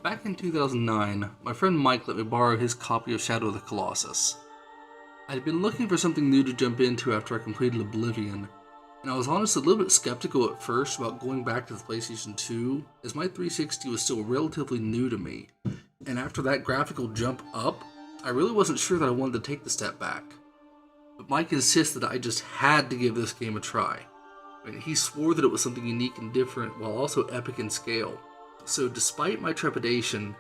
Back in 2009, my friend Mike let me borrow his copy of Shadow of the Colossus. I had been looking for something new to jump into after I completed Oblivion, and I was honestly a little bit skeptical at first about going back to the PlayStation 2, as my 360 was still relatively new to me, and after that graphical jump up, I really wasn't sure that I wanted to take the step back. But Mike insisted that I just had to give this game a try. He swore that it was something unique and different while also epic in scale. So despite my trepidation,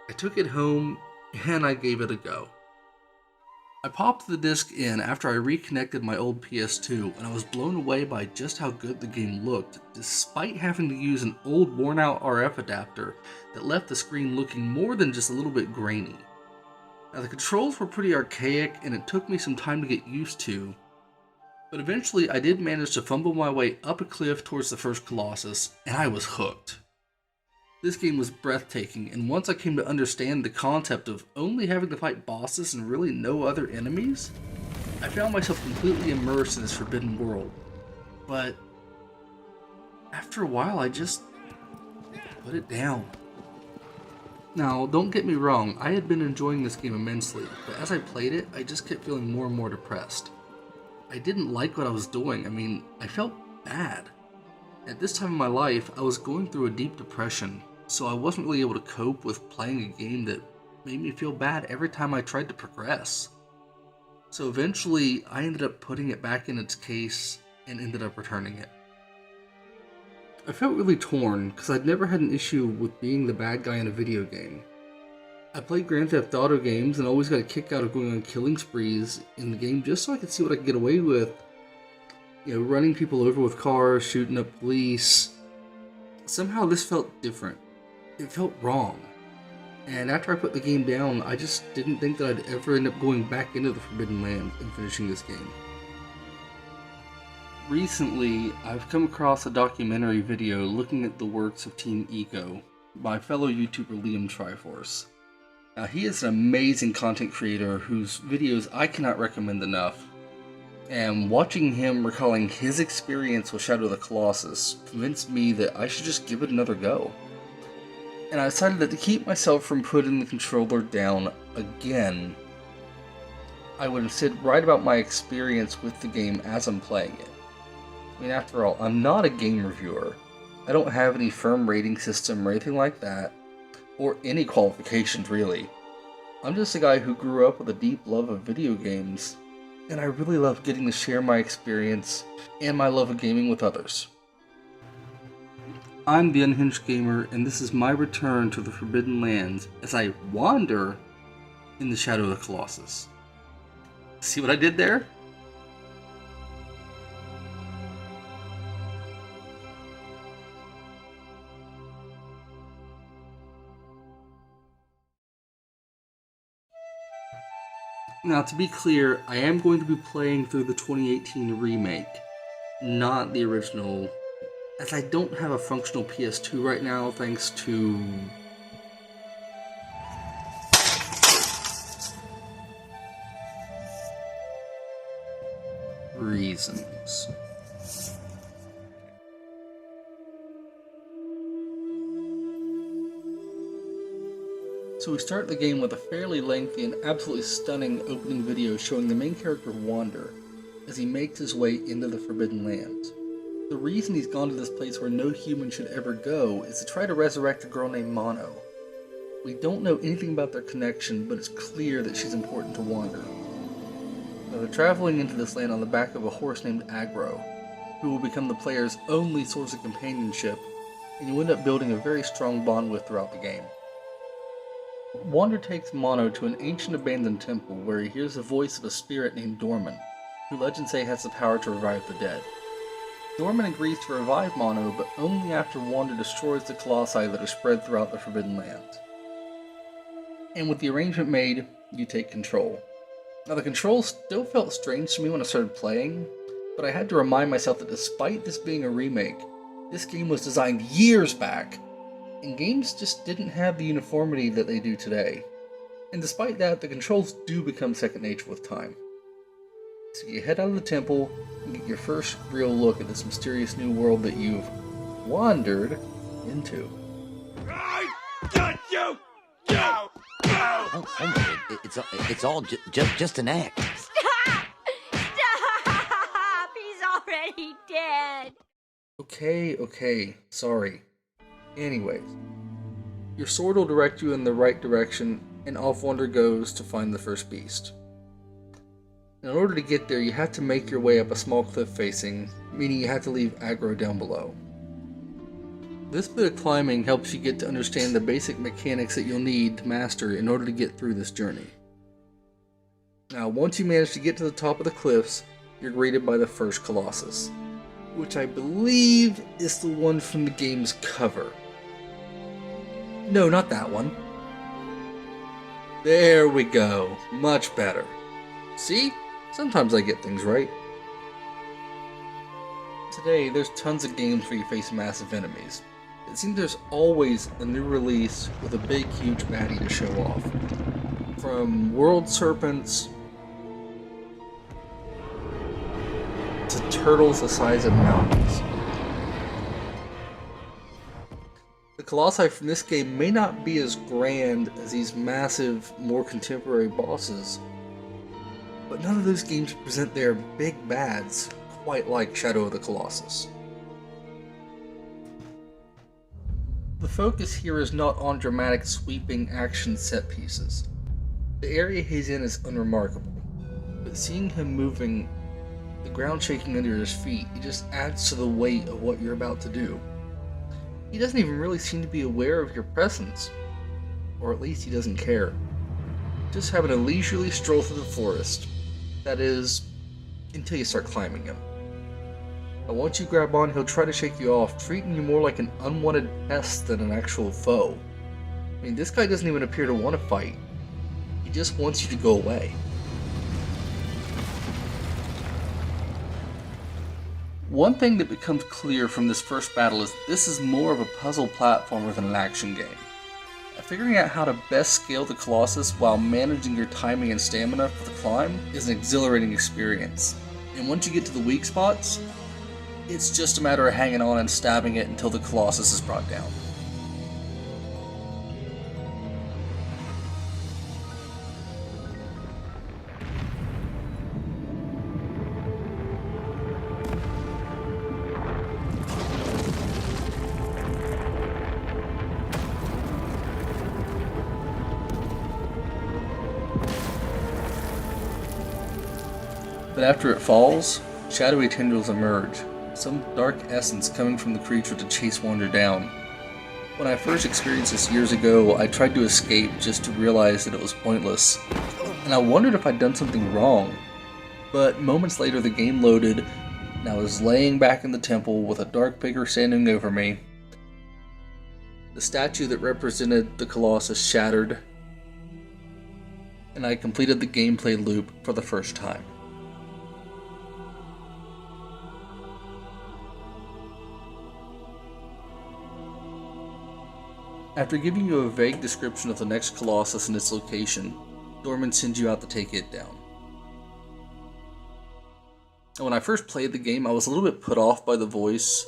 I took it home and I gave it a go. I popped the disc in after I reconnected my old PS2 and I was blown away by just how good the game looked, despite having to use an old worn out RF adapter that left the screen looking more than just a little bit grainy. Now the controls were pretty archaic and it took me some time to get used to, but eventually I did manage to fumble my way up a cliff towards the first Colossus and I was hooked. This game was breathtaking, and once I came to understand the concept of only having to fight bosses and really no other enemies, I found myself completely immersed in this forbidden world. But after a while, I just put it down. Now, don't get me wrong, I had been enjoying this game immensely, but as I played it, I just kept feeling more and more depressed. I didn't like what I was doing. I felt bad. At this time in my life, I was going through a deep depression, so I wasn't really able to cope with playing a game that made me feel bad every time I tried to progress. So eventually, I ended up putting it back in its case and ended up returning it. I felt really torn because I'd never had an issue with being the bad guy in a video game. I played Grand Theft Auto games and always got a kick out of going on killing sprees in the game just so I could see what I could get away with. Running people over with cars, shooting up police. Somehow this felt different. It felt wrong. And after I put the game down, I just didn't think that I'd ever end up going back into the Forbidden Land and finishing this game. Recently, I've come across a documentary video looking at the works of Team Eco by fellow YouTuber Liam Triforce. Now, he is an amazing content creator whose videos I cannot recommend enough. And watching him recalling his experience with Shadow of the Colossus convinced me that I should just give it another go. And I decided that to keep myself from putting the controller down again, I would instead write about my experience with the game as I'm playing it. After all, I'm not a game reviewer. I don't have any firm rating system or anything like that, or any qualifications really. I'm just a guy who grew up with a deep love of video games, and I really love getting to share my experience and my love of gaming with others. I'm the Unhinged Gamer, and this is my return to the Forbidden Lands as I wander in the Shadow of the Colossus. See what I did there? Now, to be clear, I am going to be playing through the 2018 remake, not the original, as I don't have a functional PS2 right now thanks to reasons. So we start the game with a fairly lengthy and absolutely stunning opening video showing the main character wander as he makes his way into the Forbidden Land. The reason he's gone to this place where no human should ever go is to try to resurrect a girl named Mono. We don't know anything about their connection, but it's clear that she's important to Wander. Now they're traveling into this land on the back of a horse named Agro, who will become the player's only source of companionship, and you end up building a very strong bond with throughout the game. Wander takes Mono to an ancient abandoned temple where he hears the voice of a spirit named Dorman, who legends say has the power to revive the dead. Dorman agrees to revive Mono, but only after Wander destroys the colossi that are spread throughout the Forbidden Land. And with the arrangement made, you take control. Now the controls still felt strange to me when I started playing, but I had to remind myself that despite this being a remake, this game was designed years back, and games just didn't have the uniformity that they do today. And despite that, the controls do become second nature with time. So you head out of the temple and get your first real look at this mysterious new world that you've wandered into. It's all just an act. Stop! Stop! He's already dead. Okay, sorry. Anyways, your sword will direct you in the right direction, and off Wonder goes to find the first beast. In order to get there, you have to make your way up a small cliff facing, meaning you have to leave aggro down below. This bit of climbing helps you get to understand the basic mechanics that you'll need to master in order to get through this journey. Now, once you manage to get to the top of the cliffs, you're greeted by the first Colossus, which I believe is the one from the game's cover. No, not that one. There we go. Much better. See? Sometimes I get things right. Today, there's tons of games where you face massive enemies. It seems there's always a new release with a big, huge baddie to show off. From world serpents to turtles the size of mountains. The Colossi from this game may not be as grand as these massive, more contemporary bosses, but none of those games present their big bads quite like Shadow of the Colossus. The focus here is not on dramatic, sweeping action set pieces. The area he's in is unremarkable, but seeing him moving, the ground shaking under his feet, it just adds to the weight of what you're about to do. He doesn't even really seem to be aware of your presence, or at least he doesn't care. Just having a leisurely stroll through the forest, that is, until you start climbing him. But once you grab on, he'll try to shake you off, treating you more like an unwanted pest than an actual foe. I mean, this guy doesn't even appear to want to fight. He just wants you to go away. One thing that becomes clear from this first battle is this is more of a puzzle platformer than an action game. Figuring out how to best scale the Colossus while managing your timing and stamina for the climb is an exhilarating experience. And once you get to the weak spots, it's just a matter of hanging on and stabbing it until the Colossus is brought down. But after it falls, shadowy tendrils emerge, some dark essence coming from the creature to chase Wonder down. When I first experienced this years ago, I tried to escape just to realize that it was pointless, and I wondered if I'd done something wrong. But moments later the game loaded, and I was laying back in the temple with a dark figure standing over me. The statue that represented the Colossus shattered, and I completed the gameplay loop for the first time. After giving you a vague description of the next Colossus and its location, Dorman sends you out to take it down. And when I first played the game, I was a little bit put off by the voice,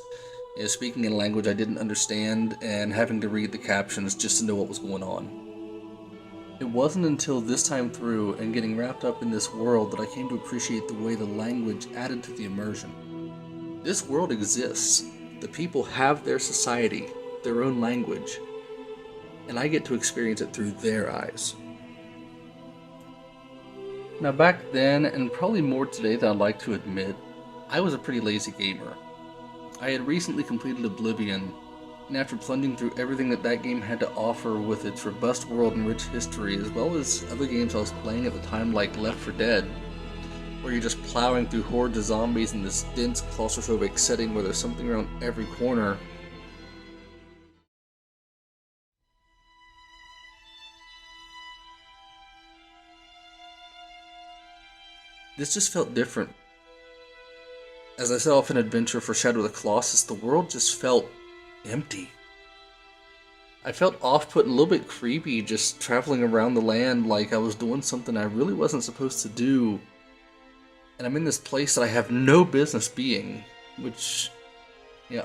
speaking in a language I didn't understand and having to read the captions just to know what was going on. It wasn't until this time through and getting wrapped up in this world that I came to appreciate the way the language added to the immersion. This world exists. The people have their society, their own language, and I get to experience it through their eyes. Now back then, and probably more today than I'd like to admit, I was a pretty lazy gamer. I had recently completed Oblivion, and after plunging through everything that that game had to offer with its robust world and rich history, as well as other games I was playing at the time like Left 4 Dead, where you're just plowing through hordes of zombies in this dense claustrophobic setting where there's something around every corner, this just felt different. As I set off an adventure for Shadow of the Colossus, the world just felt empty. I felt off-put and a little bit creepy just traveling around the land like I was doing something I really wasn't supposed to do. And I'm in this place that I have no business being, which,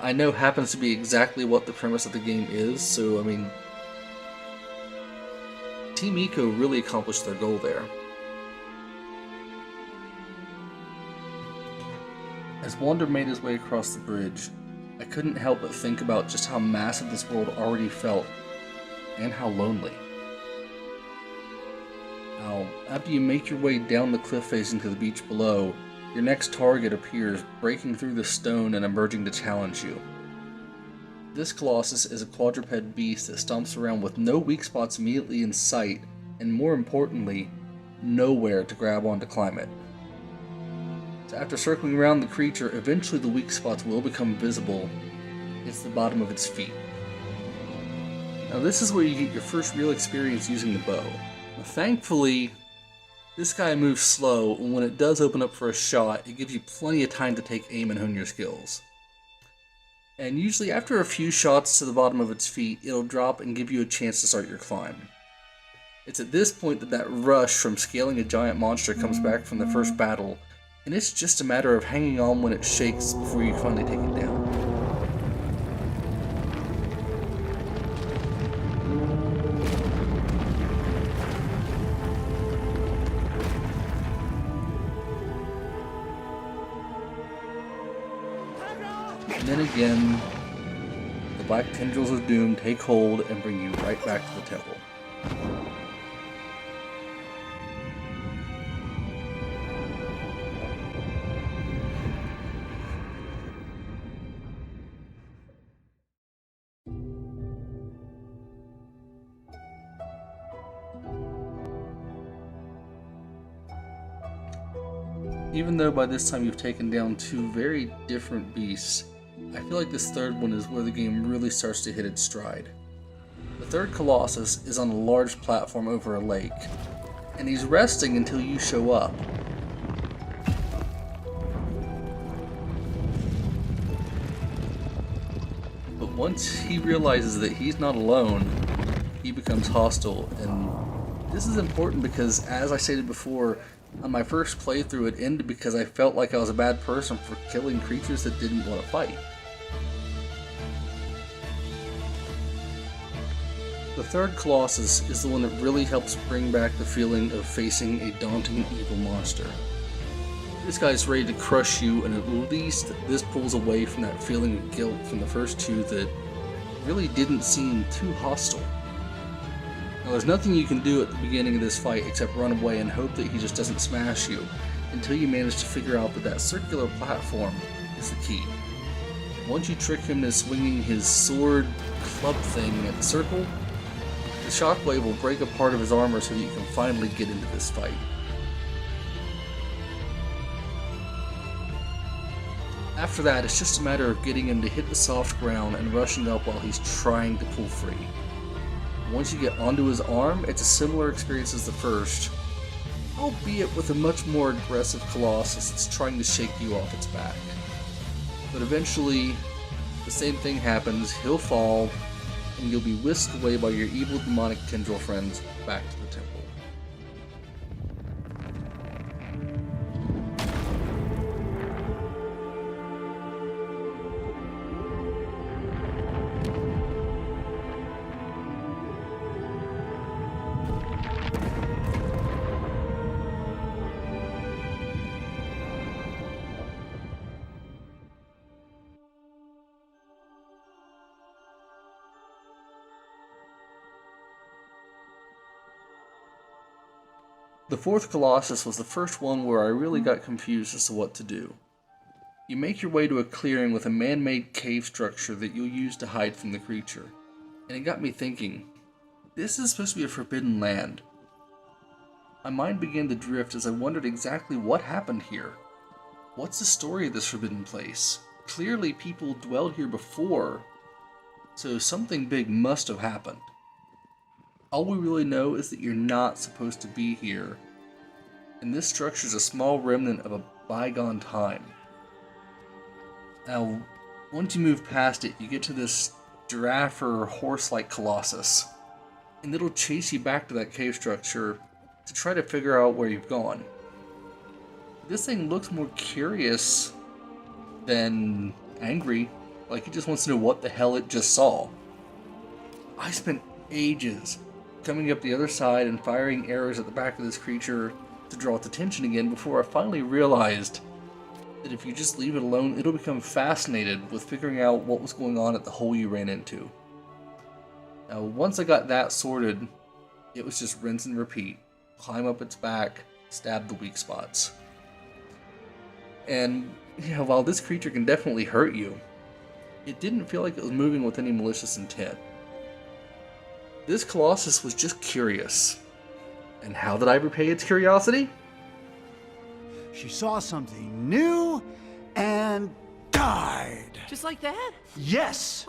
I know happens to be exactly what the premise of the game is, so I mean, Team Eco really accomplished their goal there. As Wander made his way across the bridge, I couldn't help but think about just how massive this world already felt, and how lonely. Now, after you make your way down the cliff facing to the beach below, your next target appears, breaking through the stone and emerging to challenge you. This Colossus is a quadruped beast that stomps around with no weak spots immediately in sight, and more importantly, nowhere to grab on to climb it. So after circling around the creature, eventually the weak spots will become visible. It's the bottom of its feet. Now this is where you get your first real experience using the bow. Now, thankfully, this guy moves slow, and when it does open up for a shot, it gives you plenty of time to take aim and hone your skills. And usually after a few shots to the bottom of its feet, it'll drop and give you a chance to start your climb. It's at this point that rush from scaling a giant monster comes back from the first battle, and it's just a matter of hanging on when it shakes before you finally take it down. And then again, the black tendrils of doom take hold and bring you right back to the temple. Even though by this time you've taken down two very different beasts, I feel like this third one is where the game really starts to hit its stride. The third Colossus is on a large platform over a lake, and he's resting until you show up. But once he realizes that he's not alone, he becomes hostile, and this is important because, as I stated before, on my first playthrough it ended because I felt like I was a bad person for killing creatures that didn't want to fight. The third Colossus is the one that really helps bring back the feeling of facing a daunting evil monster. This guy's ready to crush you, and at least this pulls away from that feeling of guilt from the first two that really didn't seem too hostile. Now, there's nothing you can do at the beginning of this fight except run away and hope that he just doesn't smash you, until you manage to figure out that circular platform is the key. Once you trick him into swinging his sword club thing at the circle, the shockwave will break a part of his armor so that you can finally get into this fight. After that, it's just a matter of getting him to hit the soft ground and rushing up while he's trying to pull free. Once you get onto his arm, it's a similar experience as the first, albeit with a much more aggressive Colossus that's trying to shake you off its back. But eventually, the same thing happens, he'll fall, and you'll be whisked away by your evil demonic tendril friends back to the temple. The fourth Colossus was the first one where I really got confused as to what to do. You make your way to a clearing with a man-made cave structure that you'll use to hide from the creature, and it got me thinking, this is supposed to be a forbidden land. My mind began to drift as I wondered exactly what happened here. What's the story of this forbidden place? Clearly people dwelled here before, so something big must have happened. All we really know is that you're not supposed to be here, and this structure is a small remnant of a bygone time. Now, once you move past it, you get to this giraffe or horse-like Colossus, and it'll chase you back to that cave structure to try to figure out where you've gone. This thing looks more curious than angry, like it just wants to know what the hell it just saw. I spent ages coming up the other side and firing arrows at the back of this creature to draw its attention again before I finally realized that if you just leave it alone, it'll become fascinated with figuring out what was going on at the hole you ran into. Now, once I got that sorted, it was just rinse and repeat. Climb up its back, stab the weak spots. And, while this creature can definitely hurt you, it didn't feel like it was moving with any malicious intent. This Colossus was just curious. And how did I repay its curiosity? She saw something new and died. Just like that? Yes!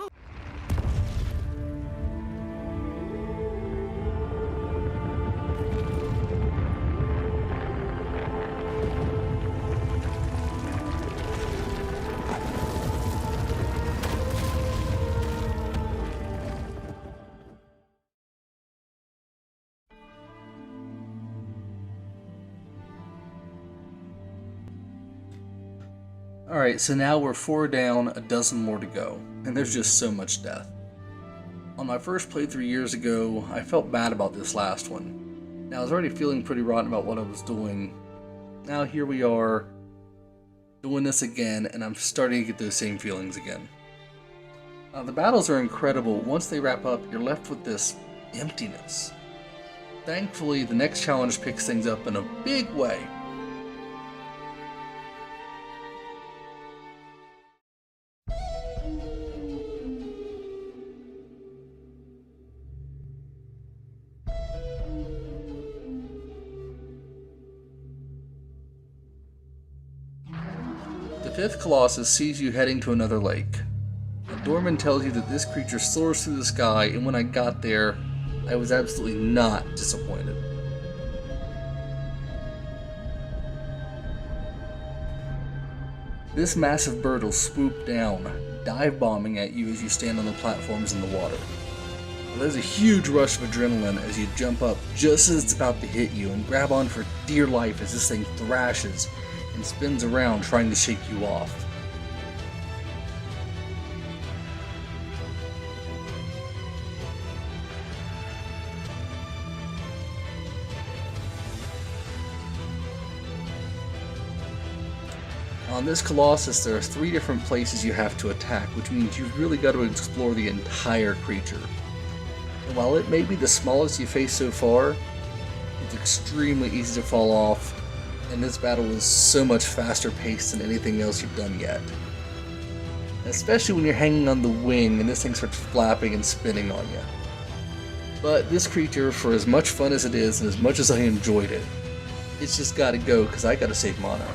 Alright, so now we're 4 down, a dozen more to go, and there's just so much death. On my first playthrough years ago, I felt bad about this last one. Now I was already feeling pretty rotten about what I was doing. Now here we are, doing this again, and I'm starting to get those same feelings again. The battles are incredible. Once they wrap up, you're left with this emptiness. Thankfully, the next challenge picks things up in a big way. The 5th Colossus sees you heading to another lake. A doorman tells you that this creature soars through the sky, and when I got there, I was absolutely not disappointed. This massive bird will swoop down, dive bombing at you as you stand on the platforms in the water. There's a huge rush of adrenaline as you jump up just as it's about to hit you and grab on for dear life as this thing thrashes and spins around trying to shake you off. On this Colossus, there are 3 different places you have to attack, which means you've really got to explore the entire creature. And while it may be the smallest you face so far, it's extremely easy to fall off, and this battle is so much faster paced than anything else you've done yet. Especially when you're hanging on the wing and this thing starts flapping and spinning on you. But this creature, for as much fun as it is and as much as I enjoyed it, it's just gotta go because I gotta save mana.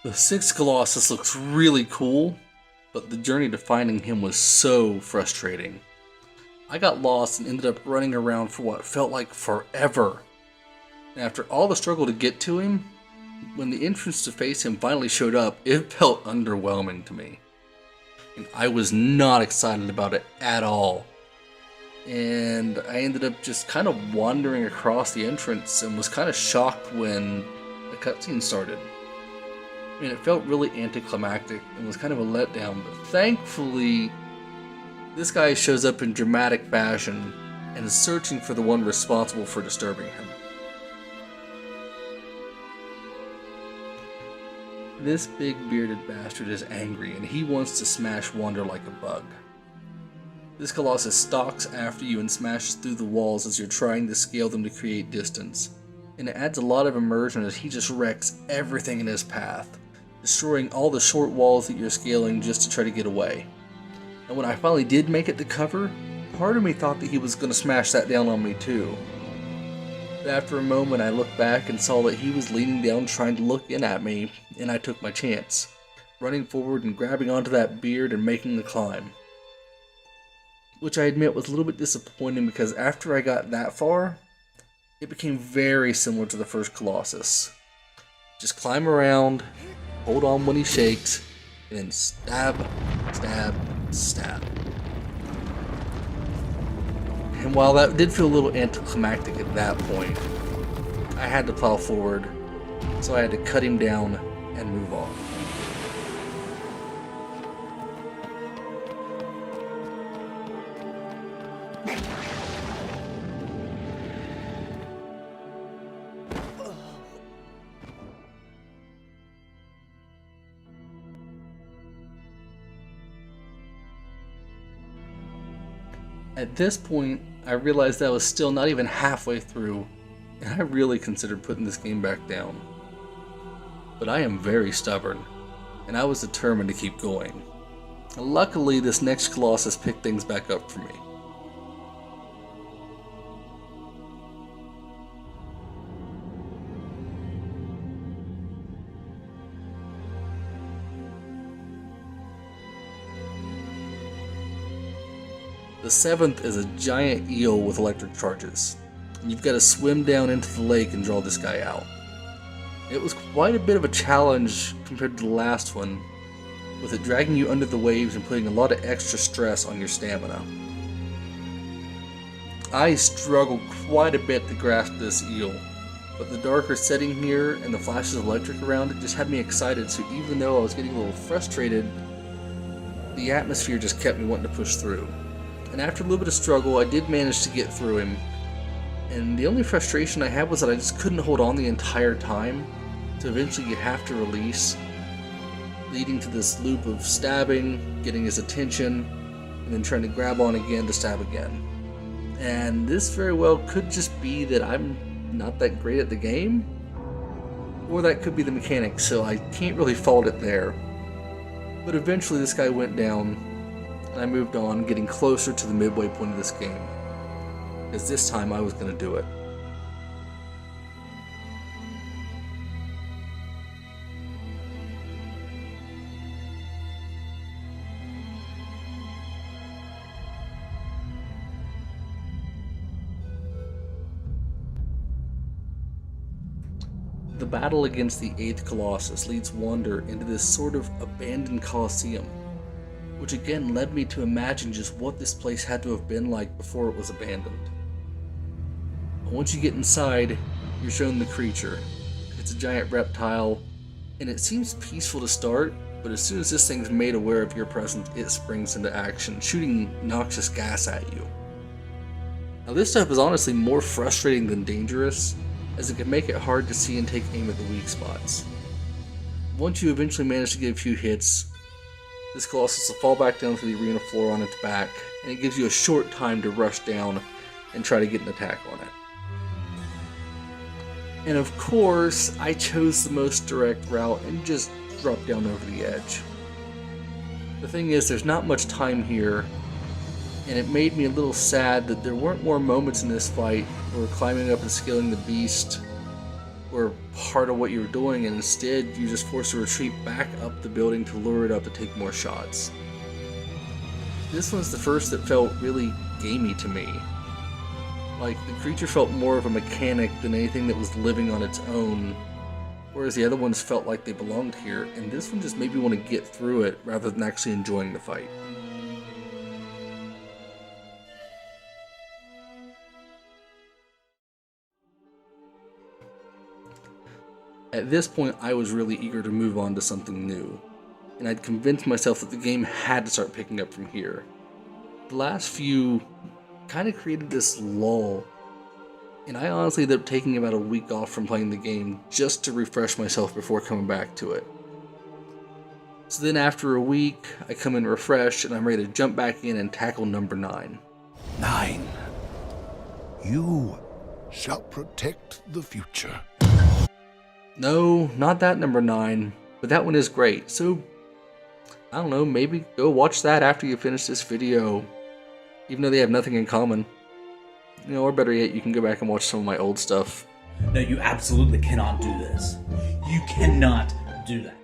The 6th Colossus looks really cool, but the journey to finding him was so frustrating. I got lost and ended up running around for what felt like forever. And after all the struggle to get to him, when the entrance to face him finally showed up, it felt underwhelming to me. And I was not excited about it at all. And I ended up just kind of wandering across the entrance and was kind of shocked when the cutscene started. I mean, it felt really anticlimactic and was kind of a letdown, but thankfully, this guy shows up in dramatic fashion and is searching for the one responsible for disturbing him. This big bearded bastard is angry and he wants to smash Wander like a bug. This Colossus stalks after you and smashes through the walls as you're trying to scale them to create distance, and it adds a lot of immersion as he just wrecks everything in his path, destroying all the short walls that you're scaling just to try to get away. And when I finally did make it to cover, part of me thought that he was going to smash that down on me too. But after a moment I looked back and saw that he was leaning down trying to look in at me, and I took my chance, running forward and grabbing onto that beard and making the climb. Which I admit was a little bit disappointing because after I got that far, it became very similar to the first Colossus. Just climb around, hold on when he shakes, and then stab, stab, stab. And while that did feel a little anticlimactic at that point, I had to plow forward, so I had to cut him down and move on. At this point, I realized I was still not even halfway through, and I really considered putting this game back down. But I am very stubborn, and I was determined to keep going. Luckily, this next Colossus picked things back up for me. The 7th is a giant eel with electric charges, and you've got to swim down into the lake and draw this guy out. It was quite a bit of a challenge compared to the last one, with it dragging you under the waves and putting a lot of extra stress on your stamina. I struggled quite a bit to grasp this eel, but the darker setting here and the flashes of electric around it just had me excited, so even though I was getting a little frustrated, the atmosphere just kept me wanting to push through. And after a little bit of struggle, I did manage to get through him, and the only frustration I had was that I just couldn't hold on the entire time, so eventually you have to release, leading to this loop of stabbing, getting his attention, and then trying to grab on again to stab again. And this very well could just be that I'm not that great at the game, or that could be the mechanics, so I can't really fault it there. But eventually this guy went down, and I moved on, getting closer to the midway point of this game, because this time I was going to do it. The battle against the 8th Colossus leads Wander into this sort of abandoned Colosseum, which again led me to imagine just what this place had to have been like before it was abandoned. Once you get inside, you're shown the creature. It's a giant reptile, and it seems peaceful to start, but as soon as this thing's made aware of your presence, it springs into action, shooting noxious gas at you. Now this stuff is honestly more frustrating than dangerous, as it can make it hard to see and take aim at the weak spots. Once you eventually manage to get a few hits, this Colossus will fall back down to the arena floor on its back, and it gives you a short time to rush down and try to get an attack on it. And of course, I chose the most direct route and just dropped down over the edge. The thing is, there's not much time here, and it made me a little sad that there weren't more moments in this fight where climbing up and scaling the beast were part of what you were doing, and instead you just forced to retreat back up the building to lure it up to take more shots. This one's the first that felt really gamey to me. Like, the creature felt more of a mechanic than anything that was living on its own, whereas the other ones felt like they belonged here, and this one just made me want to get through it rather than actually enjoying the fight. At this point, I was really eager to move on to something new, and I'd convinced myself that the game had to start picking up from here. The last few kind of created this lull, and I honestly ended up taking about a week off from playing the game just to refresh myself before coming back to it. So then after a week, I come in refreshed, and I'm ready to jump back in and tackle number 9. 9. You shall protect the future. No, not that number 9, but that one is great, so I don't know, maybe go watch that after you finish this video, even though they have nothing in common. You know, or better yet, you can go back and watch some of my old stuff. No, you absolutely cannot do this. You cannot do that.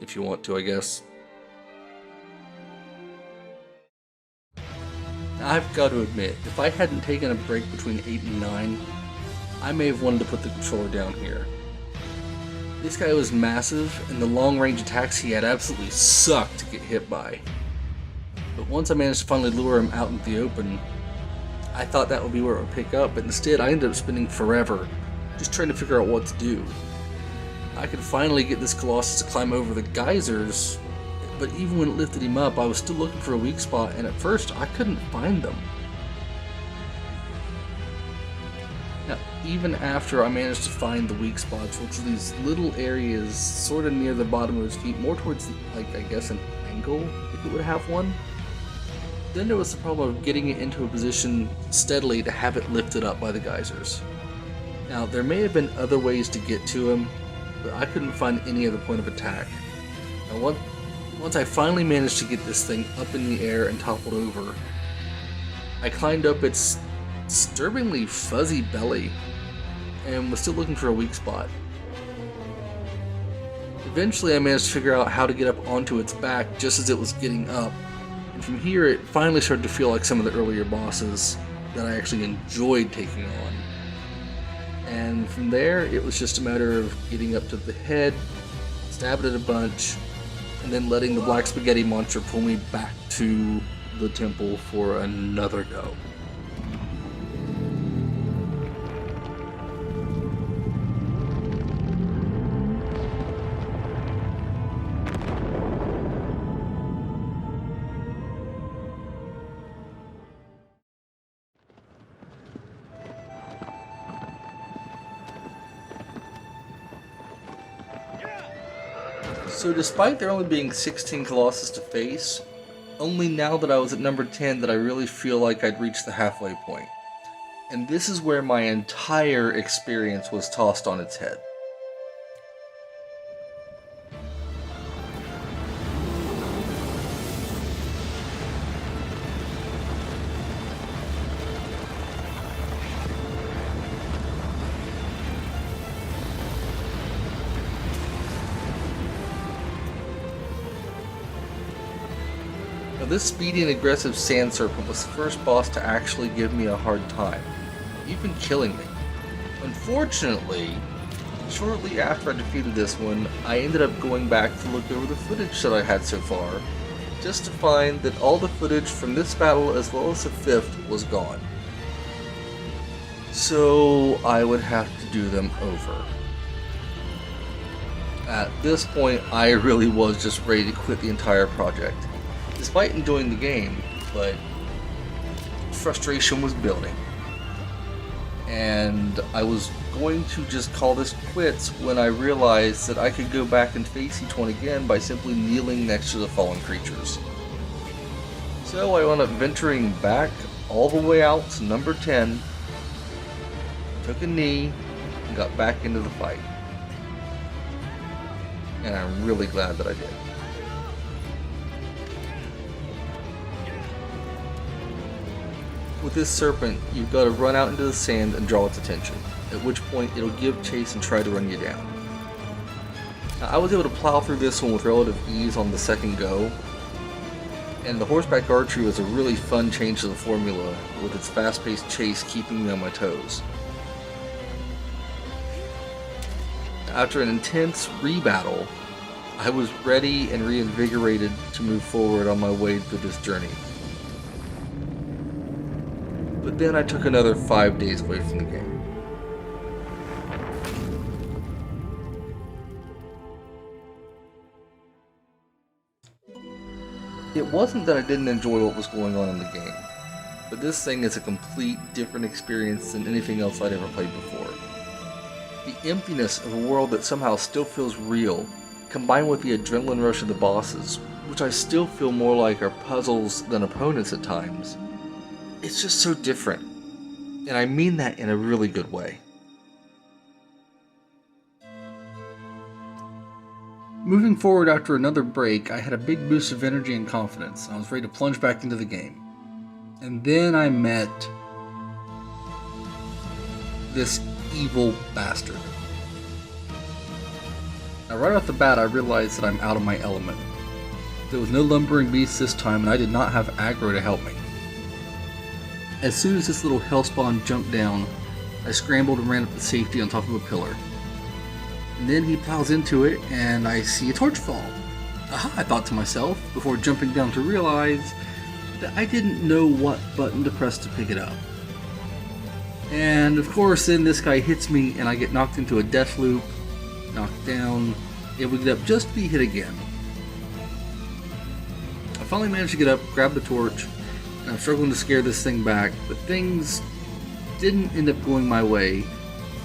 If you want to, I guess. I've got to admit, if I hadn't taken a break between 8 and 9, I may have wanted to put the controller down here. This guy was massive, and the long-range attacks he had absolutely sucked to get hit by. But once I managed to finally lure him out into the open, I thought that would be where it would pick up, but instead I ended up spending forever just trying to figure out what to do. I could finally get this Colossus to climb over the geysers, but even when it lifted him up, I was still looking for a weak spot, and at first I couldn't find them. Now, even after I managed to find the weak spots, which were these little areas sort of near the bottom of his feet, more towards, like, I guess an angle, if it would have one, then there was the problem of getting it into a position steadily to have it lifted up by the geysers. Now, there may have been other ways to get to him, but I couldn't find any other point of attack. Now, once I finally managed to get this thing up in the air and toppled over, I climbed up its disturbingly fuzzy belly and was still looking for a weak spot. Eventually I managed to figure out how to get up onto its back just as it was getting up, and from here it finally started to feel like some of the earlier bosses that I actually enjoyed taking on. And from there it was just a matter of getting up to the head, stabbing it a bunch, and then letting the black spaghetti monster pull me back to the temple for another go. So despite there only being 16 Colossus to face, only now that I was at number 10 did I really feel like I'd reached the halfway point. And this is where my entire experience was tossed on its head. Now, this speedy and aggressive sand serpent was the first boss to actually give me a hard time, even killing me. Unfortunately, shortly after I defeated this one, I ended up going back to look over the footage that I had so far, just to find that all the footage from this battle as well as the fifth was gone. So I would have to do them over. At this point, I really was just ready to quit the entire project. Despite enjoying the game, but frustration was building. And I was going to just call this quits when I realized that I could go back and face each one again by simply kneeling next to the fallen creatures. So I wound up venturing back all the way out to number 10, took a knee, and got back into the fight. And I'm really glad that I did. With this serpent, you've got to run out into the sand and draw its attention, at which point it'll give chase and try to run you down. Now, I was able to plow through this one with relative ease on the second go, and the horseback archery was a really fun change to the formula, with its fast-paced chase keeping me on my toes. After an intense rebattle, I was ready and reinvigorated to move forward on my way through this journey. But then I took another 5 days away from the game. It wasn't that I didn't enjoy what was going on in the game, but this thing is a complete different experience than anything else I'd ever played before. The emptiness of a world that somehow still feels real, combined with the adrenaline rush of the bosses, which I still feel more like are puzzles than opponents at times. It's just so different, and I mean that in a really good way. Moving forward after another break, I had a big boost of energy and confidence. I was ready to plunge back into the game. And then I met this evil bastard. Now right off the bat, I realized that I'm out of my element. There was no lumbering beast this time, and I did not have aggro to help me. As soon as this little hellspawn jumped down, I scrambled and ran up to safety on top of a pillar. And then he plows into it, and I see a torch fall. Aha, I thought to myself, before jumping down to realize that I didn't know what button to press to pick it up. And of course, then this guy hits me, and I get knocked into a death loop, knocked down, able to get up just to be hit again. I finally managed to get up, grab the torch, and I'm struggling to scare this thing back, but things didn't end up going my way,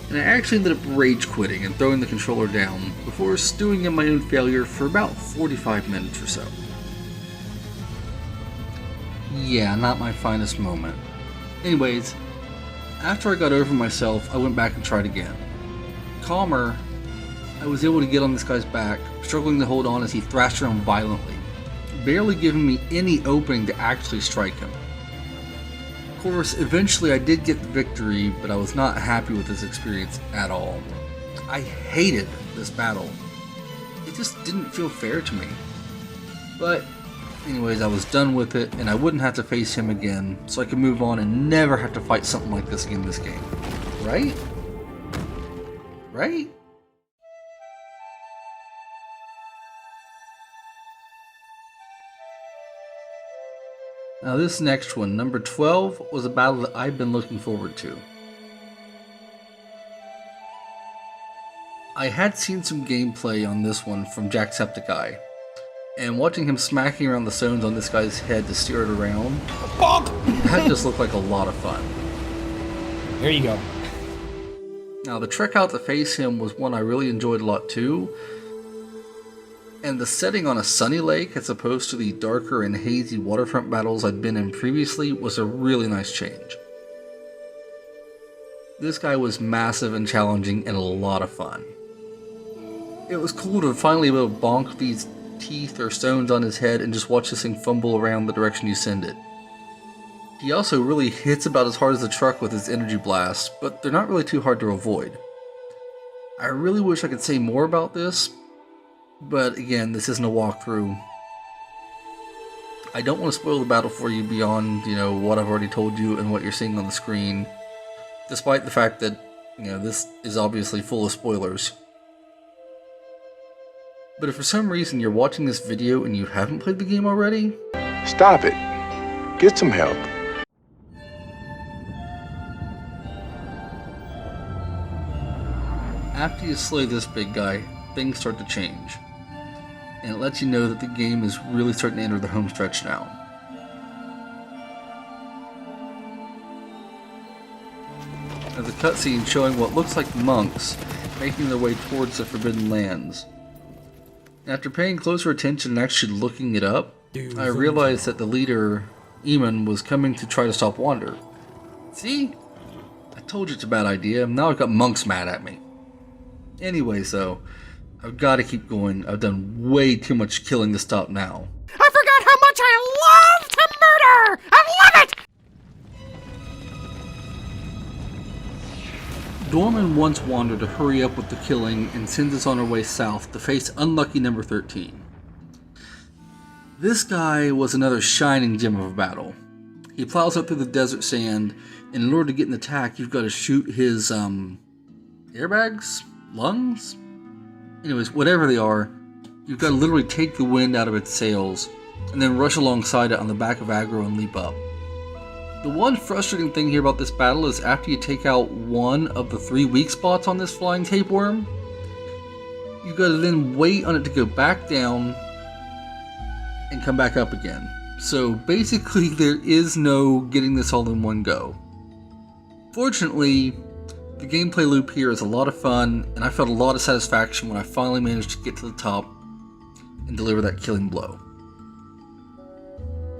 and I actually ended up rage quitting and throwing the controller down before stewing in my own failure for about 45 minutes or so. Yeah, not my finest moment. Anyways, after I got over myself, I went back and tried again. Calmer, I was able to get on this guy's back, struggling to hold on as he thrashed around violently, barely giving me any opening to actually strike him. Of course, eventually I did get the victory, but I was not happy with this experience at all. I hated this battle. It just didn't feel fair to me. But anyways, I was done with it, and I wouldn't have to face him again, so I could move on and never have to fight something like this again in this game. Right? Right? Now this next one, number 12, was a battle that I've been looking forward to. I had seen some gameplay on this one from Jacksepticeye, and watching him smacking around the stones on this guy's head to steer it around, that just looked like a lot of fun. There you go. Now the trek out to face him was one I really enjoyed a lot too, and the setting on a sunny lake as opposed to the darker and hazy waterfront battles I'd been in previously was a really nice change. This guy was massive and challenging and a lot of fun. It was cool to finally be able to bonk these teeth or stones on his head and just watch this thing fumble around the direction you send it. He also really hits about as hard as the truck with his energy blasts, but they're not really too hard to avoid. I really wish I could say more about this, but again, this isn't a walkthrough. I don't want to spoil the battle for you beyond, what I've already told you and what you're seeing on the screen, despite the fact that, this is obviously full of spoilers. But if for some reason you're watching this video and you haven't played the game already, Stop it. Get some help. after you slay this big guy, things start to change. And it lets you know that the game is really starting to enter the home stretch now. There's a cutscene showing what looks like monks making their way towards the Forbidden Lands. After paying closer attention and actually looking it up, I realized that the leader, Eamon, was coming to try to stop Wander. See? I told you it's a bad idea, now I've got monks mad at me. Anyways though, I've got to keep going. I've done way too much killing to stop now. I forgot how much I love to murder! I love it! Dorman wants Wander to hurry up with the killing and sends us on our way south to face unlucky number 13. This guy was another shining gem of a battle. He plows up through the desert sand, and in order to get an attack, you've got to shoot his, airbags? Lungs? Anyways, whatever they are, you've got to literally take the wind out of its sails, and then rush alongside it on the back of Aggro and leap up. The one frustrating thing here about this battle is after you take out one of the 3 weak spots on this flying tapeworm, you've got to then wait on it to go back down and come back up again. So basically there is no getting this all in one go. Fortunately, the gameplay loop here is a lot of fun, and I felt a lot of satisfaction when I finally managed to get to the top and deliver that killing blow.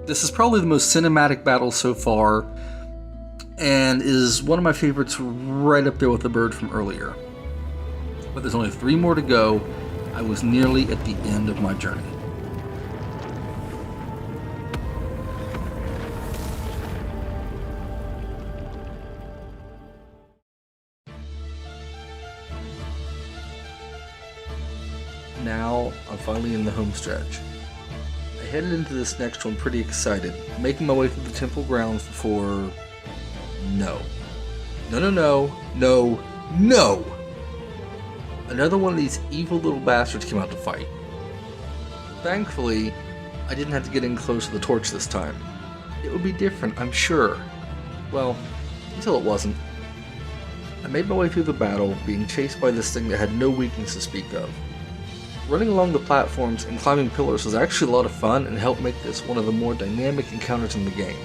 This is probably the most cinematic battle so far, and is one of my favorites, right up there with the bird from earlier. But there's only 3 more to go. I was nearly at the end of my journey. Now, I'm finally in the home stretch. I headed into this next one pretty excited, making my way through the temple grounds before... No. No. another one of these evil little bastards came out to fight. Thankfully, I didn't have to get in close to the torch this time. It would be different, I'm sure. Well, until it wasn't. I made my way through the battle, being chased by this thing that had no weakness to speak of. Running along the platforms and climbing pillars was actually a lot of fun and helped make this one of the more dynamic encounters in the game.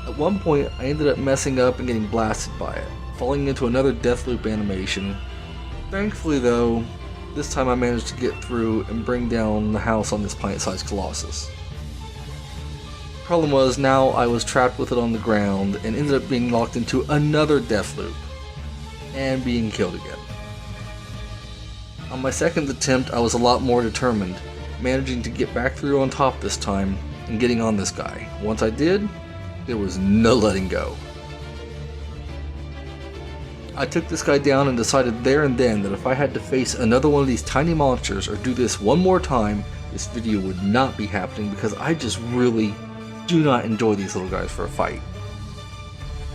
At one point, I ended up messing up and getting blasted by it, falling into another death loop animation. Thankfully though, this time I managed to get through and bring down the house on this pint-sized Colossus. Problem was, now I was trapped with it on the ground and ended up being locked into another death loop, and being killed again. On my second attempt, I was a lot more determined, managing to get back through on top this time and getting on this guy. Once I did, there was no letting go. I took this guy down and decided there and then that if I had to face another one of these tiny monsters or do this one more time, this video would not be happening because I just really do not enjoy these little guys for a fight.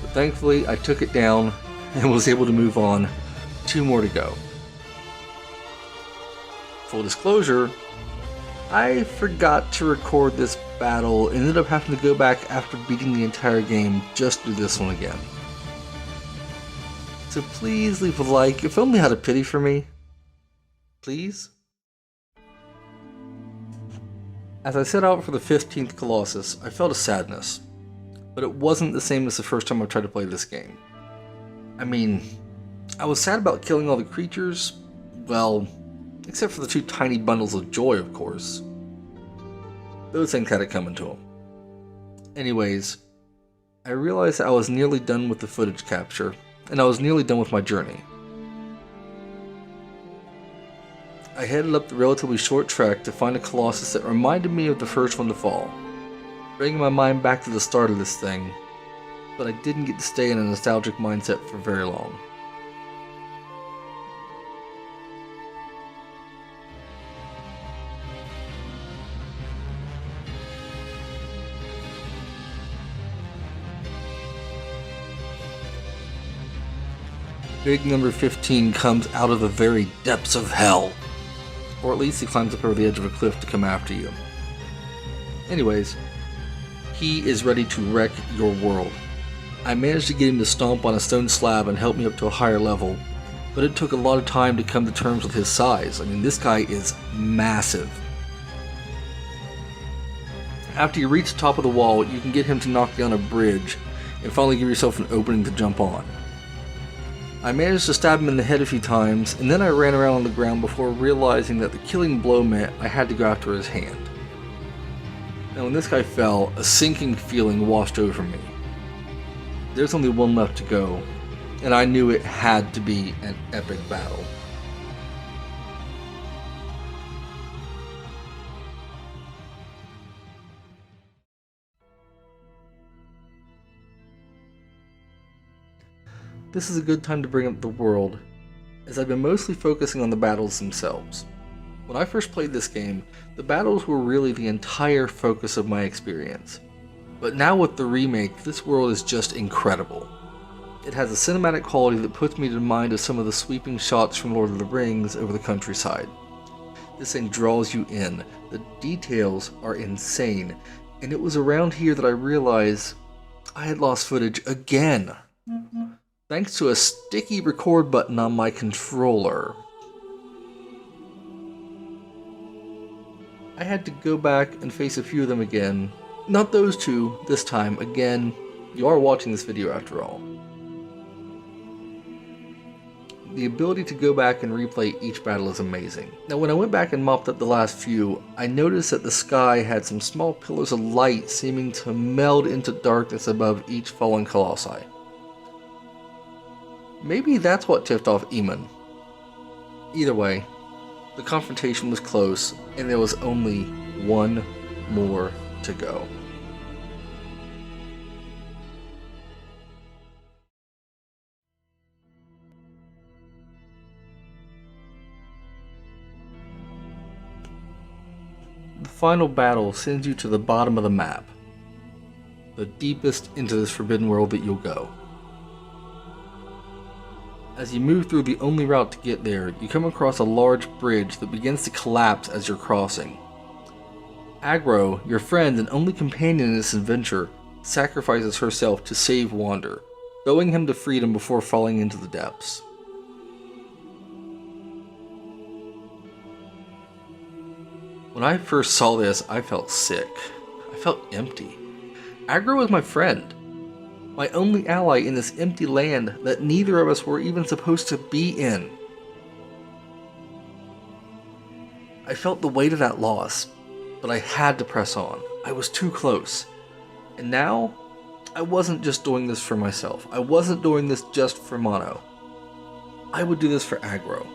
But thankfully, I took it down and was able to move on. 2 more to go. Full disclosure, I forgot to record this battle and ended up having to go back after beating the entire game just to do this one again. So please leave a like, if only out of pity for me. Please? As I set out for the 15th Colossus, I felt a sadness, but it wasn't the same as the first time I tried to play this game. I mean, I was sad about killing all the creatures, well, except for the 2 tiny bundles of joy, of course. Those things had it coming to them. Anyways, I realized I was nearly done with the footage capture, and I was nearly done with my journey. I headed up the relatively short trek to find a Colossus that reminded me of the first one to fall, bringing my mind back to the start of this thing, but I didn't get to stay in a nostalgic mindset for very long. Big number 15 comes out of the very depths of hell. Or at least he climbs up over the edge of a cliff to come after you. Anyways, he is ready to wreck your world. I managed to get him to stomp on a stone slab and help me up to a higher level, but it took a lot of time to come to terms with his size. I mean, this guy is massive. After you reach the top of the wall, you can get him to knock down a bridge and finally give yourself an opening to jump on. I managed to stab him in the head a few times, and then I ran around on the ground before realizing that the killing blow meant I had to go after his hand. Now when this guy fell, a sinking feeling washed over me. There's only one left to go, and I knew it had to be an epic battle. This is a good time to bring up the world, as I've been mostly focusing on the battles themselves. When I first played this game, the battles were really the entire focus of my experience. But now with the remake, this world is just incredible. It has a cinematic quality that puts me to mind of some of the sweeping shots from Lord of the Rings over the countryside. This thing draws you in, the details are insane, and it was around here that I realized I had lost footage again. Thanks to a sticky record button on my controller. I had to go back and face a few of them again. Not those 2, this time. Again, you are watching this video after all. The ability to go back and replay each battle is amazing. Now when I went back and mopped up the last few, I noticed that the sky had some small pillars of light seeming to meld into darkness above each fallen colossi. Maybe that's what tipped off Eamon. Either way, the confrontation was close, and there was only one more to go. The final battle sends you to the bottom of the map, the deepest into this forbidden world that you'll go. As you move through the only route to get there, you come across a large bridge that begins to collapse as you're crossing. Agro, your friend and only companion in this adventure, sacrifices herself to save Wander, throwing him to freedom before falling into the depths. When I first saw this, I felt sick. I felt empty. Agro was my friend. My only ally in this empty land that neither of us were even supposed to be in. I felt the weight of that loss, but I had to press on. I was too close. And now, I wasn't just doing this for myself. I wasn't doing this just for Mono. I would do this for Agro.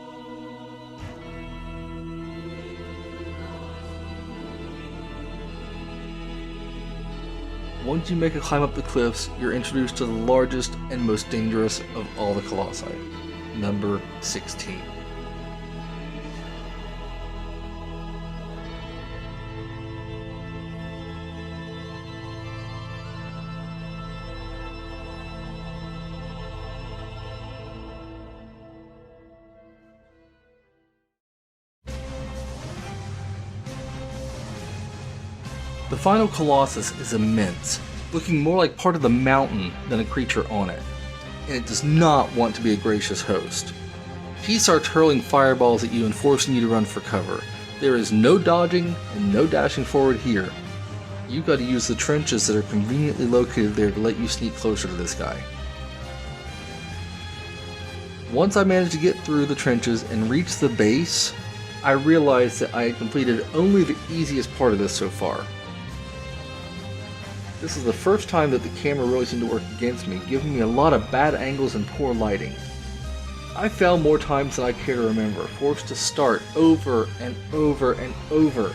Once you make a climb up the cliffs, you're introduced to the largest and most dangerous of all the Colossi, number 16. The final Colossus is immense, looking more like part of the mountain than a creature on it, and it does not want to be a gracious host. He starts hurling fireballs at you and forcing you to run for cover. There is no dodging and no dashing forward here. You gotta use the trenches that are conveniently located there to let you sneak closer to this guy. Once I managed to get through the trenches and reach the base, I realized that I had completed only the easiest part of this so far. This is the first time that the camera really seemed to work against me, giving me a lot of bad angles and poor lighting. I fell more times than I care to remember, forced to start over and over and over.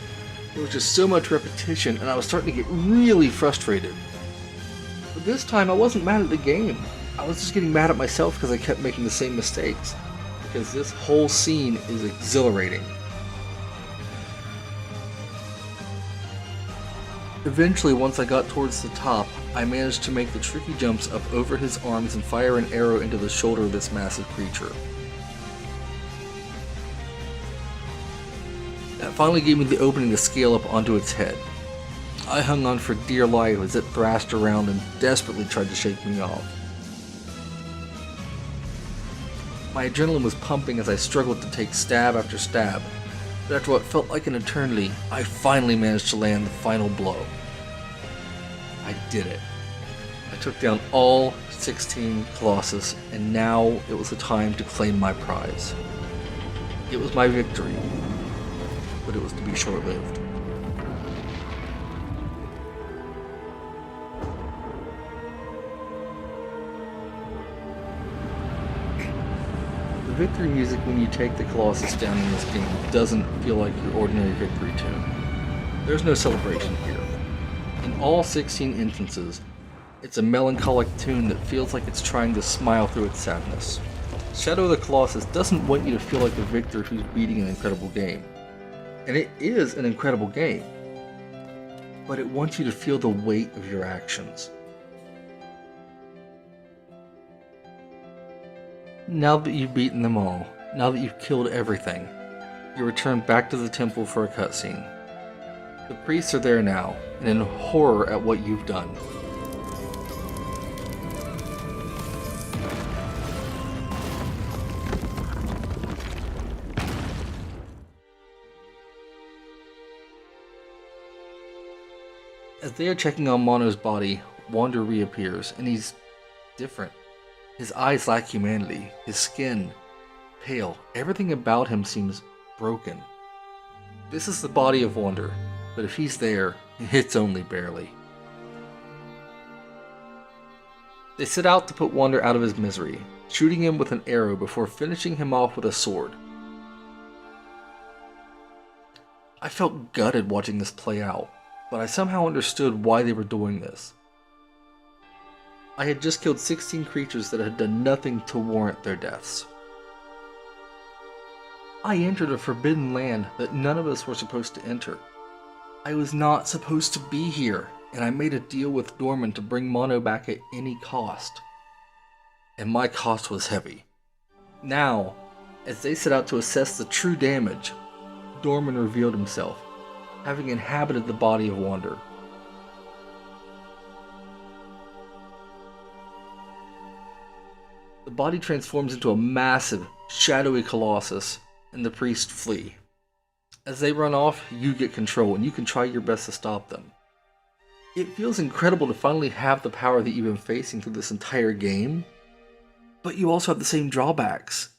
There was just so much repetition and I was starting to get really frustrated. But this time I wasn't mad at the game. I was just getting mad at myself because I kept making the same mistakes. Because this whole scene is exhilarating. Eventually, once I got towards the top, I managed to make the tricky jumps up over his arms and fire an arrow into the shoulder of this massive creature. That finally gave me the opening to scale up onto its head. I hung on for dear life as it thrashed around and desperately tried to shake me off. My adrenaline was pumping as I struggled to take stab after stab. But after what felt like an eternity, I finally managed to land the final blow. I did it. I took down all 16 Colossus, and now it was the time to claim my prize. It was my victory, but it was to be short-lived. The victory music when you take the Colossus down in this game doesn't feel like your ordinary victory tune. There's no celebration here. In all 16 instances, it's a melancholic tune that feels like it's trying to smile through its sadness. Shadow of the Colossus doesn't want you to feel like the victor who's beating an incredible game. And it is an incredible game. But it wants you to feel the weight of your actions. Now that you've beaten them all, now that you've killed everything, you return back to the temple for a cutscene. The priests are there now, and in horror at what you've done. As they are checking on Mono's body, Wander reappears, and he's different. His eyes lack humanity, his skin pale, everything about him seems broken. This is the body of Wander, but if he's there, it's only barely. They set out to put Wander out of his misery, shooting him with an arrow before finishing him off with a sword. I felt gutted watching this play out, but I somehow understood why they were doing this. I had just killed 16 creatures that had done nothing to warrant their deaths. I entered a forbidden land that none of us were supposed to enter. I was not supposed to be here, and I made a deal with Norman to bring Mono back at any cost. And my cost was heavy. Now, as they set out to assess the true damage, Dorman revealed himself, having inhabited the body of Wander. The body transforms into a massive, shadowy Colossus, and the priests flee. As they run off, you get control, and you can try your best to stop them. It feels incredible to finally have the power that you've been facing through this entire game, but you also have the same drawbacks.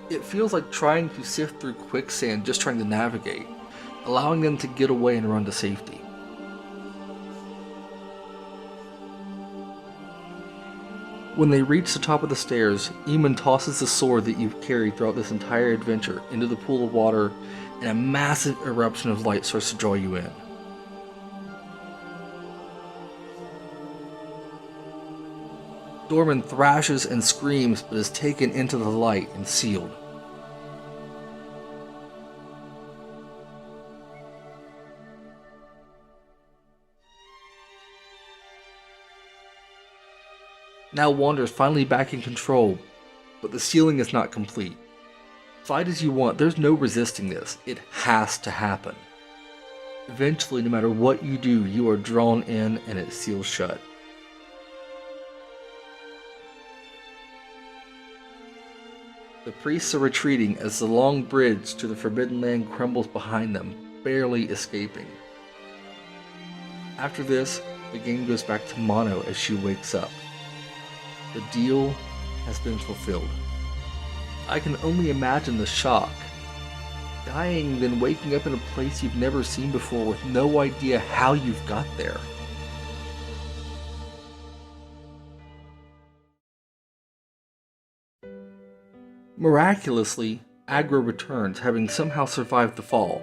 It feels like trying to sift through quicksand just trying to navigate, allowing them to get away and run to safety. When they reach the top of the stairs, Eamon tosses the sword that you've carried throughout this entire adventure into the pool of water, and a massive eruption of light starts to draw you in. Dorman thrashes and screams, but is taken into the light and sealed. Now Wander is finally back in control, but the sealing is not complete. Fight as you want, there's no resisting this. It has to happen. Eventually, no matter what you do, you are drawn in and it seals shut. The priests are retreating as the long bridge to the Forbidden Land crumbles behind them, barely escaping. After this, the game goes back to Mono as she wakes up. The deal has been fulfilled. I can only imagine the shock. Dying, then waking up in a place you've never seen before with no idea how you've got there. Miraculously, Agro returns, having somehow survived the fall.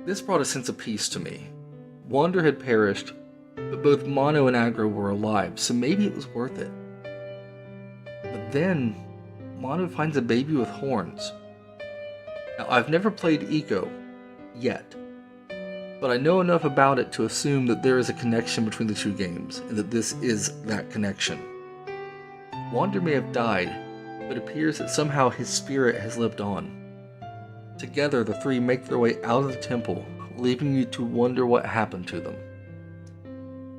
This brought a sense of peace to me. Wander had perished, but both Mono and Agro were alive, so maybe it was worth it. But then, Mono finds a baby with horns. Now, I've never played Eco, yet, but I know enough about it to assume that there is a connection between the two games, and that this is that connection. Wander may have died, but it appears that somehow his spirit has lived on. Together, the three make their way out of the temple, leaving you to wonder what happened to them.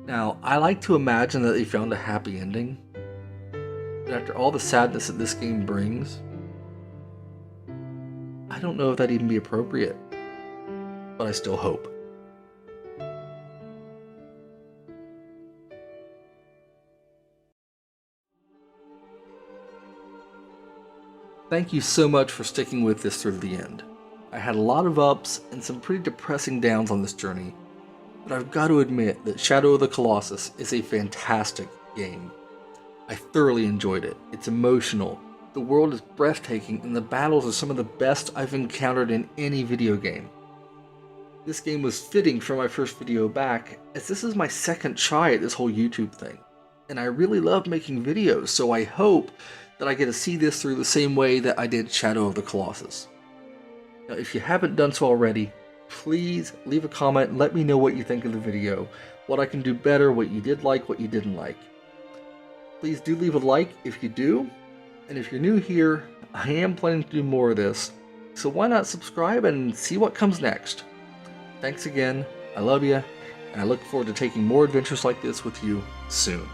Now, I like to imagine that they found a happy ending, but after all the sadness that this game brings, I don't know if that'd even be appropriate, but I still hope. Thank you so much for sticking with this through the end. I had a lot of ups and some pretty depressing downs on this journey, but I've got to admit that Shadow of the Colossus is a fantastic game. I thoroughly enjoyed it. It's emotional, the world is breathtaking, and the battles are some of the best I've encountered in any video game. This game was fitting for my first video back, as this is my second try at this whole YouTube thing, and I really love making videos, so I hope that I get to see this through the same way that I did Shadow of the Colossus. Now, if you haven't done so already, please leave a comment and let me know what you think of the video, what I can do better, what you did like, what you didn't like. Please do leave a like if you do, and if you're new here, I am planning to do more of this, so why not subscribe and see what comes next. Thanks again, I love you, and I look forward to taking more adventures like this with you soon.